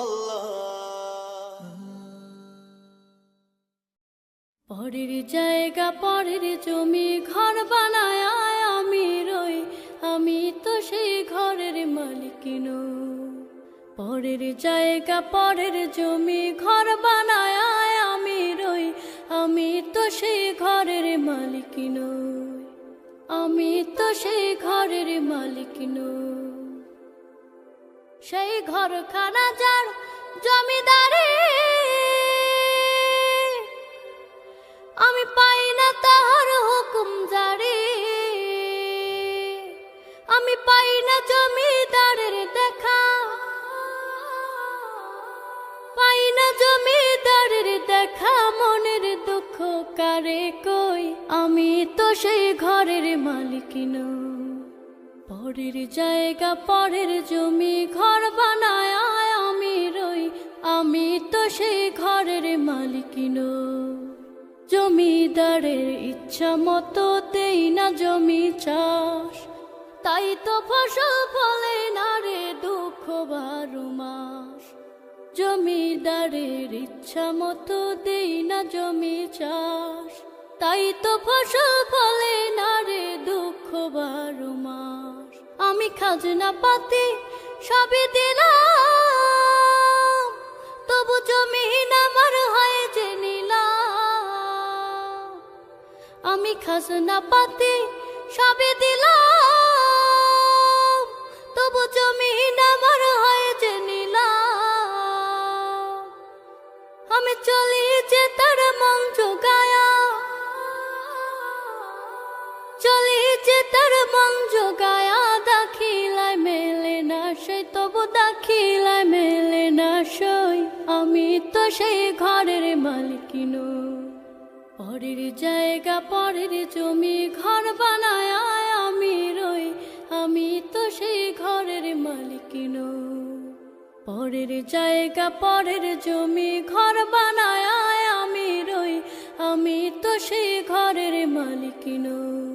আল্লাহ। পরের জায়গা পরের জমি ঘর বানায় আমি রই, আমি তো সেই ঘরের মালিক নই। পরের জায়গা পরের জমি ঘর বানায় আমি রই, আমি তো সেই ঘরের মালিক নই। আমি তো সেই ঘরের মালিক নই। সেই ঘরখানা যার জমিদারি, আমি পাই না তাহার হুকুম জারি। আমি পাই না জমিদারের দেখা, পাই না জমিদারের দেখা। মনের দুঃখ কারে কই, আমি তো সেই ঘরের মালিক নই। পরের জায়গা পরের জমি ঘর বানায় আমি রই, আমি তো সেই ঘরের মালিক নই। জমিদারের ইচ্ছা মতো দেই না জমি চাষ, তাই তো ফসল ফলে না রে দুঃখ 12 মাস। জমিদারের ইচ্ছা মতো দেই না জমি চাষ, তাই তো ফসল ফলে না রে দুঃখ 12 মাস। আমি খাজনা পাতি সবই দিলাম, তবু জমিন আমার হয় যে নিলাম। আমি খাজনা পাতি সবই দিলাম, তবু জমিন আমার হয় যে নিলাম। আমি চলি যে তার মন জোগায়া, চলি যে তার মন জোগায়া। দাখিলায় মেলে না সই, তবু দাখিলায় মেলে না সই। আমি তো সেই ঘরের মালিক নই। পরের জায়গা পরের জমি ঘর বানায় আমি রই, আমি তো সেই ঘরের মালিক নই। পরের জায়গা পরের জমি ঘর বানায় আমি রই, আমি তো সেই ঘরের মালিক নই।